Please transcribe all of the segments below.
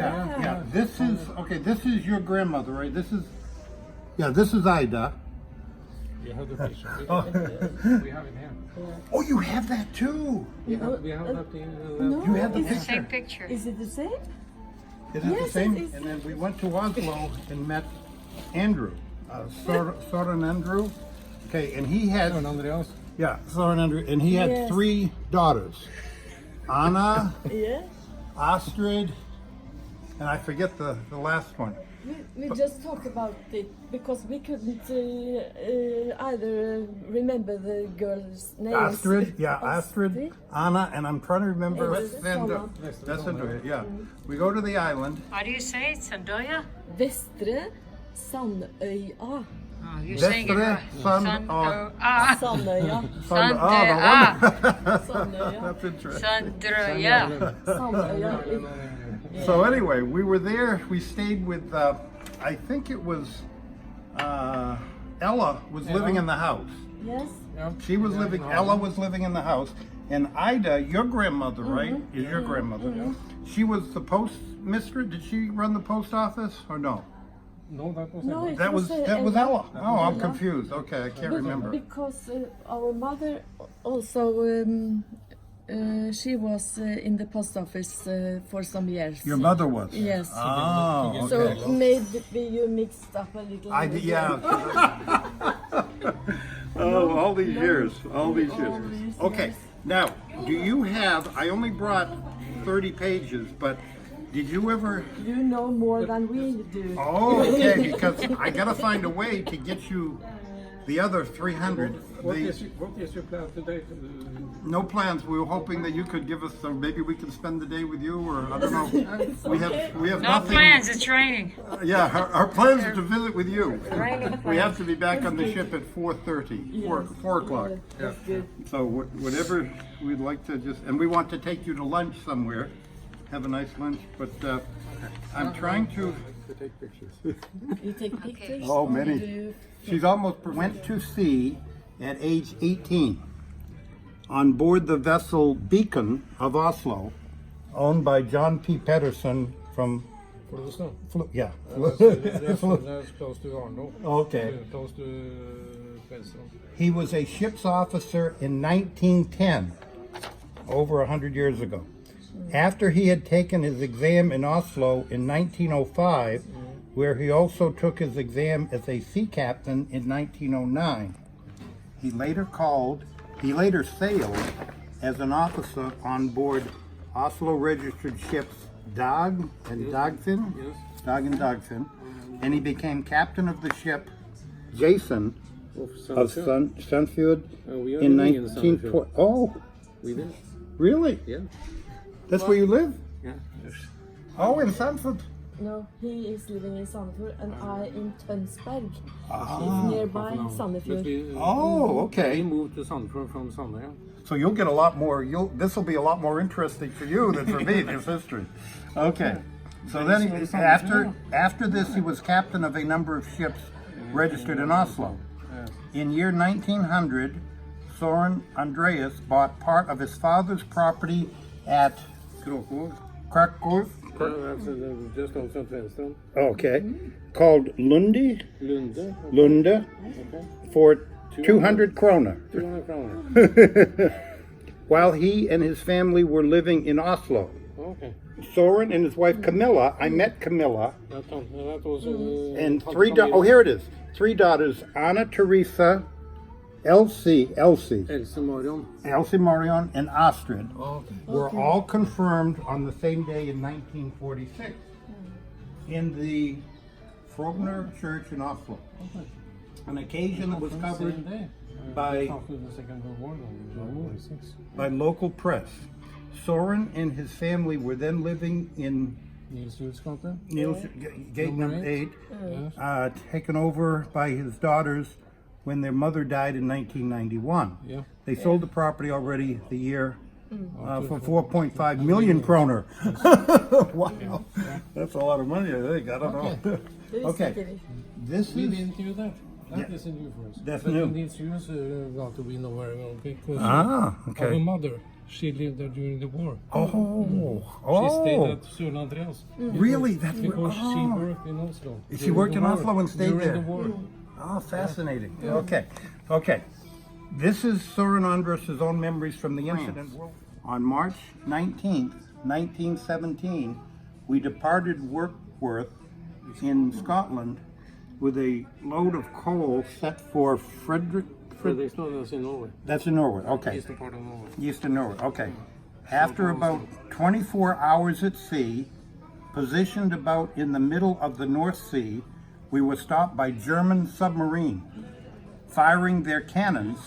Yeah. This is okay. This is your grandmother, right? This is Ida. You have the picture. We have it here. Oh, you have that too. We have that in No, You have the is it- picture. Same picture. Is it the same? Is it the Yes, same? it is. And then we went to Oslo and met Andrew, Soren Andrew. Okay, and he had Andreas. Soren Andrew, and he had Yes. 3 daughters, Anna, Yeah. Astrid, and I forget the last one. We just talked about it because we couldn't either remember the girls' names. Astrid, Astrid, Anna, and I'm trying to remember. Sanna. Vestre, yeah. We go to the island. How do you say it? Sandoya? Vestre Sandøya. Oh, you're saying it Vestre, right. Sandøya. Sandøya. Sandøya. That's interesting. Sandrøya. Sandøya. So anyway, we were there. We stayed with, I think it was Ella was living in the house. Yes. She was living. Ella was living in the house, and Ida, your grandmother, right? Is your grandmother? She was the post mistress. Did she run the post office or no? No, that was No, it. it That was was Ella. Oh, I'm Ella. confused. Okay, I can't remember. Because our mother also, she was in the post office for some years. Your mother was. Yes. Oh, okay. So maybe you mixed up a little. I did, yeah. Oh, all these years, all these years. Okay, now, do you have, I only brought 30 pages, but did you ever, You know more than we do. oh, okay, because I gotta find a way to get you the other 300. What is your plan today? No plans, we were hoping that you could give us, so maybe we can spend the day with you, or I don't know. We have No nothing. plans, it's raining. Yeah, our plans are to visit with you. Raining We have to be back on the ship at 4:30, 4 o'clock. That's good. So whatever we'd like to just, and we want to take you to lunch somewhere, have a nice lunch, but I'm trying to, To take pictures. You take pictures? Oh, or many. do you- she's almost went to sea at age 18 on board the vessel Beacon of Oslo, owned by John P. Pedersen from, For the snow. yeah. That's close to Arno. Okay. Close to Kristiansand. He was a ship's officer in 1910, over 100 years ago. After he had taken his exam in Oslo in 1905, where he also took his exam as a sea captain in 1909, he later sailed as an officer on board Oslo registered ships Dag and Dagfinn, Yes. Dag and Dagfinn, and he became captain of the ship Jason of Sandfjord We are in living in 1920. Sandefjord. Oh, We did. really? Yeah. That's where you live? Yeah. Oh, in Sandfjord. No, he is living in Sandefjord and I in Tønsberg. Ah. It's nearby But Sandefjord. Oh, We okay. moved to Sandefjord from Sandøya. So you'll get a lot more. This will be a lot more interesting for you than for me. This history. Okay. So then, after this, he was captain of a number of ships registered in Oslo. In year 1900, Soren Andreas bought part of his father's property at Kråkvåg. Krakow. That's just outside Kristiansand. Okay. Called Lunde. Lunde, Okay. for 200 kroner. 200 kroner. While he and his family were living in Oslo. Okay. Soren and his wife Camilla, I met Camilla, That was and here it is. 3 daughters, Anna Teresa, Elsie Else Marion. Marion, and Astrid, Okay. were all confirmed on the same day in 1946 in the Frogner Church in Oslo. An occasion that was covered by After the Second World War, in 1946. by local press. Soren and his family were then living in Niels Juels gate. Niels, gate number Number 8, Yes. taken over by his daughters when their mother died in 1991. Yeah. They sold the property already the year for 4.5 million kroner. Wow, that's a lot of money, I think. I don't know. Okay, this We is didn't do that. That Yeah. isn't new for us. That's But new. Niels Juels got to be know very well because okay. our mother, She lived there during the war. Oh, She stayed oh, at Sør Andreas really? That's where, because she oh. worked in Oslo. She during worked the in war. Oslo and stayed during there. the war. Oh, fascinating. Okay, okay. This is Søren Andres' own memories from the incident. On March 19th, 1917, we departed Warkworth in Scotland with a load of coal set for Frederick. Fredrikstad is in Norway. That's in Norway, okay. Eastern part of Norway. Eastern Norway, okay. After about 24 hours at sea, positioned about in the middle of the North Sea, we were stopped by German submarine, firing their cannons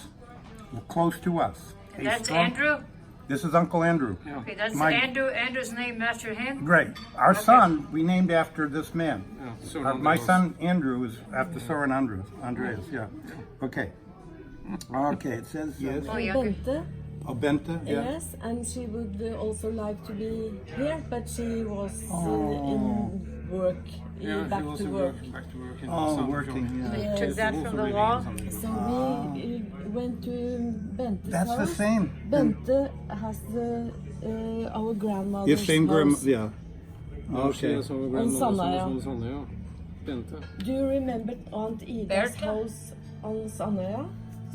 close to us. A That's strong- Andrew? This is Uncle Andrew. Okay, that's My- Andrew. Andrew's named after him? Great. Our son, we named after this man. Yeah, Sør My Andreas. son Andrew is after Søren Andreas, yeah. Okay. Okay, it says yes. Oh, yeah. Bente, Oh, Bente, yeah. yes, and she would also like to be here, but she was Oh. in work, Yeah, back he was to in work. back to work in Oh, Sandefjord. working, yeah. Yes. Took that Also from the living wall? in Sandefjord. So we went to Bente's That's house. the same. Bente has our grandmother's Your same grandma, house. yeah. No, she Okay. is our grandmother Sandøya. on Sandøya. Bente. Do you remember Aunt Ida's Bertha? house on Sandøya?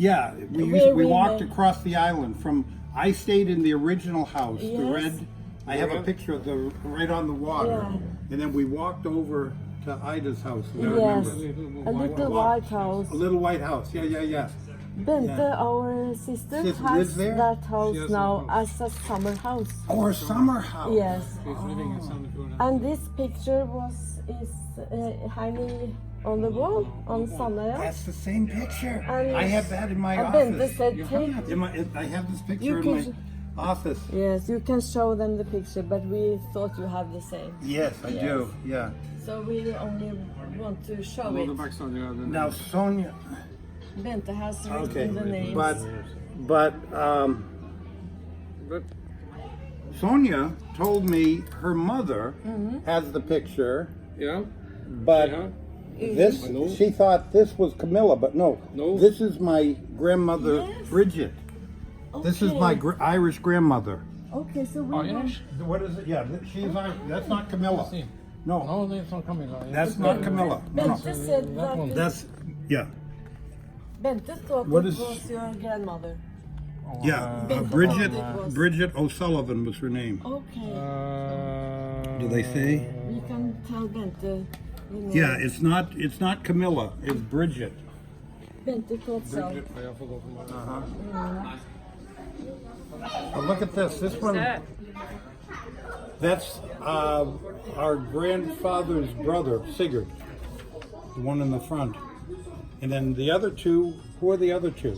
Yeah, Where we we walked met. across the island from. I stayed in the original house, the Yes. red. I have a Red. picture of the right on the water, Yeah. and then we walked over to Ida's house. I Yes. remember. A little white house. A little white house. Yeah, yeah, yeah. Bente, Yeah. our sister, Lives has there? that house She has now a as a summer house. Or summer house. Yes. She's living in Sandefjord. And this picture is hanging on the wall on Sandøya. That's the same picture. And- I have that in my And Bente office. said, You take. I have this picture You in can my sh- office. Yes, you can show them the picture, but we thought you have the same. Yes, I Yes. do. Yeah. So we only want to show Another it. backstory. Yeah, then- Now Sonia. Bente has written Okay, the names. but But Sonia told me her mother Mm-hmm. has the picture, yeah, but yeah. this I know. she thought this was Camilla, but no, No. this is my grandmother Yes. Bridget. This is Okay. my Irish grandmother. Okay, so we Irish? What is it? Yeah, she's Irish. That's not Camilla. See. No, No, that's not coming. that's not Camilla. No, no. Bente said That one. that. That's yeah, Bente thought What it is- was your grandmother. yeah. Bente Bridget thought it was- Bridget O'Sullivan was her name. Okay, Do they say? we can tell Bente. the name. Yeah, it's not Camilla. It's Bridget. Bente thought so. I have forgotten my Oh, look at this. This one. That. That's our grandfather's brother, Sigurd, the one in the front. And then the other two, who are the other two?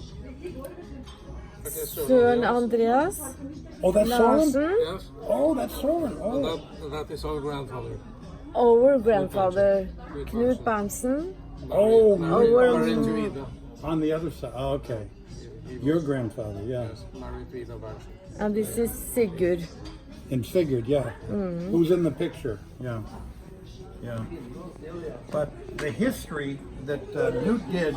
Søren Andreas Oh, that's Larsen, Soren? Yes, Oh, that's Soren. Oh. that is our grandfather. our grandfather Knut Berntsen, Oh, Married to Ida. on the other side. Oh, okay. Your grandfather, yeah. Married to Ida Berntsen. and this is Sigurd. And Sigurd, yeah. Who's in the picture? Yeah. Yeah. But the history that Newt did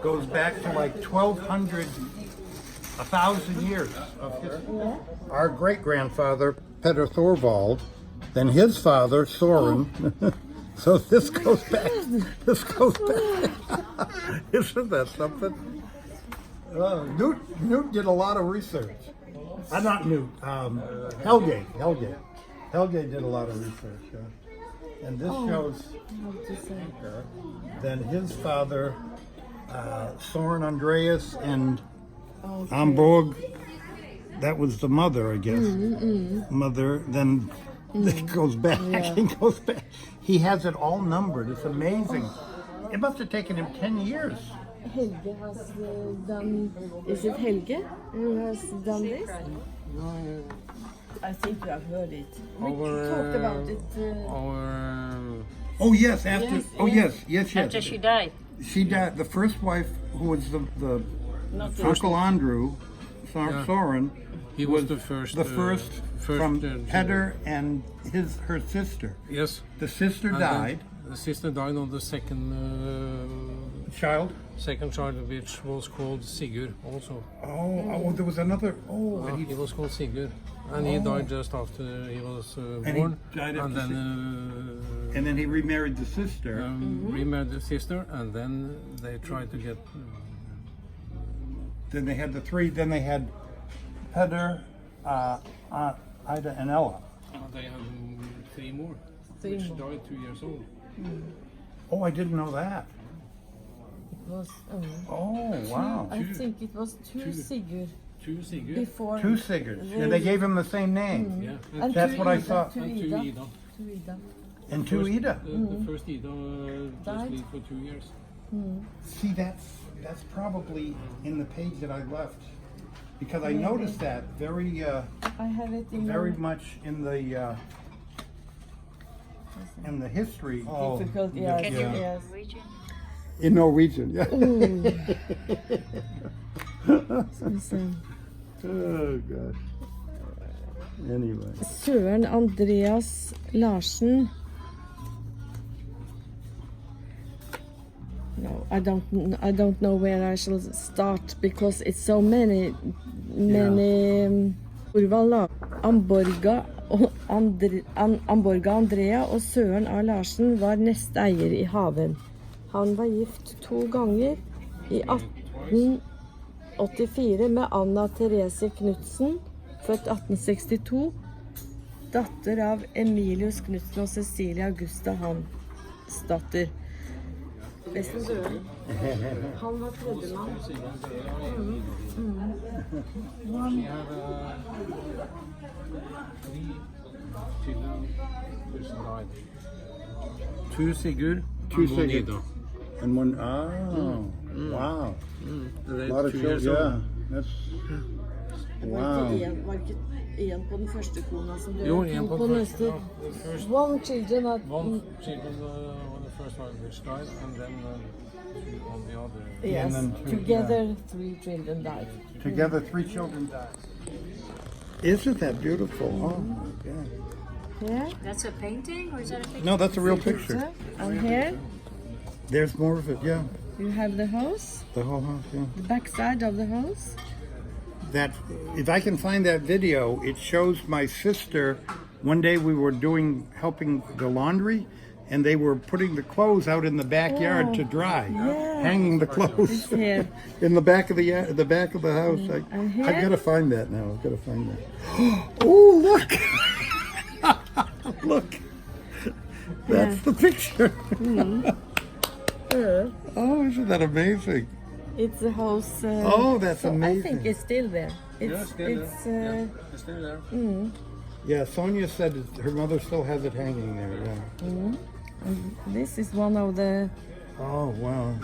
goes back to like 1,200, 1,000 years of history. Our great grandfather, Peter Thorvald, then his father, Soren. So this goes back. This goes back. Isn't that something? Newt did a lot of research. Not Newt. Helge. Helge did a lot of research. Yeah. And this shows then his father, Soren Andreas, and Amborg. That was the mother, I guess. Mother. Then it goes back. It goes back. He has it all numbered. It's amazing. It must have taken him 10 years. Helge has done. Is it Helge who has done this? I think you have heard it. We talked about it. Our Oh yes, after. Yes, oh yes. yes. After she died. She died. The first wife, who was the Not the Uncle Andrew, Yeah. Soren, he was the first. the first from generation. Petter and her sister. Yes. The sister And died. then the sister died on the second child? Second child, which was called Sigurd also. Oh, there was another. And He was called Sigurd. And he died just after he was he born. died and after then and then he remarried the sister. remarried the sister, and then they tried to get. Then they had the three. Then they had Peder, Ida, and Ella. They had three more, Three which more. died 2 years old. Oh, I didn't know that. It was, Oh, wow. I think it was two Sigurd Two Sigurd. before. Two Sigurds. Yeah, they gave him the same name. Yeah. And That's two what I Ida, saw. Two And two Ida. Ida. Two Ida. And two Ida. The first Ida just Died. lived for 2 years. See, that's probably in the page that I left. Because I noticed that very I have it in very much in the history. Oh, difficult. Yes, Can you yes. Norwegian? in Norwegian, yeah. Oh God. Anyway. Søren Andreas Larsen. No, I don't know where I shall start because it's so many Orvald da. Amborga Andrea og Søren A. Larsen var neste eier i Haven. Han var gift 2 ganger i 1884 med Anna Therese Knudsen, født 1862, datter av Emilius Knudsen og Cecilia Augusta Hansdatter. Nesten døde. Han var tredjemann. She had 3 children which died. Two Sigurd, Two and one Sigurd. Ida. And one, wow. They're A lot of 2 years children, yeah. old. That's, Var wow. ikke en på den første kona som døde? Jo, To en på på den neste. første. The first One children at, one children on the first one which died, and then 2 on the other. yes, and then two, together 3 children died. Together 3 children died. Isn't that beautiful? Oh my God. Here, That's a painting or is that a picture? No, that's a real picture. and here There's more of it, yeah. you have the house, The whole house, yeah. the back side of the house. That, if I can find that video, it shows my sister. One day we were helping the laundry, and they were putting the clothes out in the backyard to dry, hanging the clothes Here. in the back of the house. And here? I've got to find that now. I've got to find that. Oh, look! Look, that's the picture. Oh, isn't that amazing? It's a house. Oh, that's so I amazing. think it's still there. It's, Yeah, still it's there. It's still there. Yeah, Sonia said her mother still has it hanging there. Yeah. This is one of the Oh wow,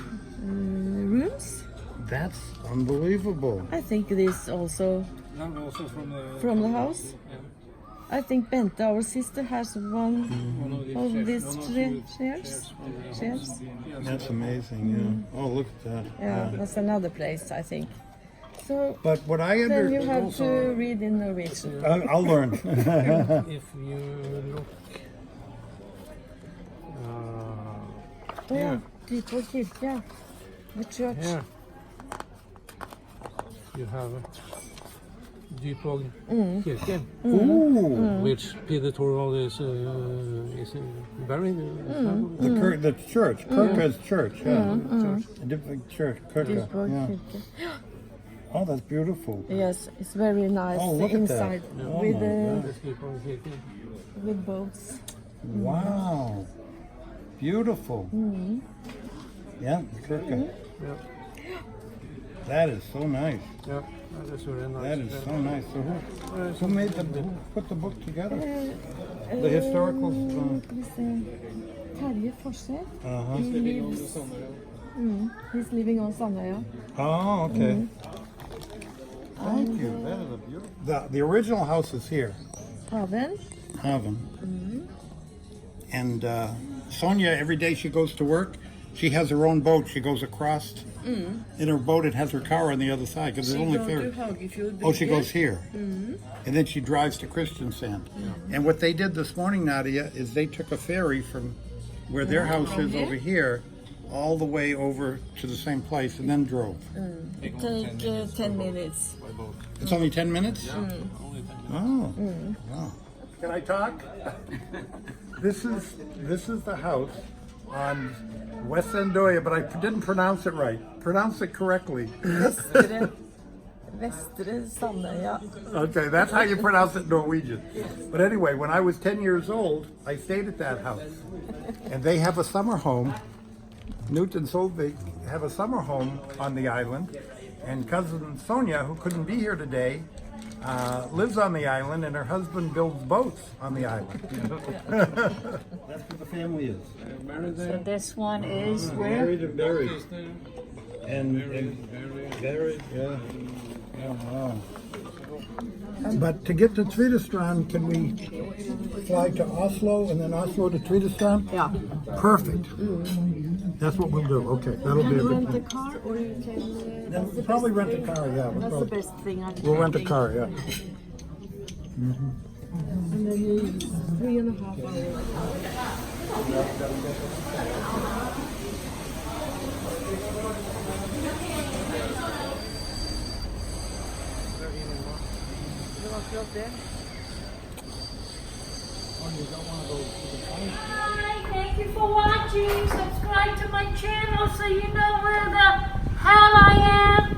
rooms. that's unbelievable. I think this also And also from the house. Yeah. I think Bente, our sister, has one One of of these one or three two chairs. from the house. Chairs. Yes. That's amazing. Yeah. Oh, look at that. Yeah, that's another place, I think. So But what I then you under, have to read in Norwegian. I'll learn. If you look Oh, yeah, Dytvoll kirke. The church. here, you have Dytvoll Kirke, Ooh, which Peter Thorvald is buried. the church, Kirka's church. Yeah, a different church, Kirka. Dytvoll Yeah. kirke. Oh, that's beautiful. Yes, it's very nice Oh, look at that. inside Oh with my God. Dytvoll Kirke. with boats. Wow, beautiful. Yeah, Kirka. Yeah, That is so nice. yeah, that is very nice. That is so nice. So who made who put the book together? The historical. Skal vi se. Terje Forseth. Uh-huh. He lives, he's living on Sandøya. Oh, okay. Thank you. That is a beautiful. The original house is here, Haven. Haven. And Sonia, every day she goes to work, she has her own boat. She goes across. In her boat, it has her car on the other side because it's only fair. Oh, she goes here. And then she drives to Kristiansand. And what they did this morning, Nadia, is they took a ferry from where their house is over here all the way over to the same place and then drove. It take 10 minutes. by boat. It's only 10 minutes? Only 10 minutes. Oh. Wow. Can I talk? This is the house on West Sandoya, but I didn't pronounce it right. Pronounce it correctly. Vestre Sandøya. Okay, that's how you pronounce it in Norwegian. But anyway, when I was 10 years old, I stayed at that house. And they have a summer home. Knut and Solveig have a summer home on the island. And cousin Sonia, who couldn't be here today, lives on the island, and her husband builds boats on the island. That's what the family is. Married So there. this one is where? Married and buried. Is there. And buried, yeah. Wow. But to get to Tvedestrand, can we fly to Oslo and then Oslo to Tvedestrand? Yeah. Perfect. That's what we'll do. Okay, that'll be a You rent a good. car or you can... Then we'll probably rent a car. Yeah, That's the probably, best thing. we'll rent a car. Yeah. And then you 3.5 hours. Hi, thank you for watching. Subscribe to my channel so you know where the hell I am.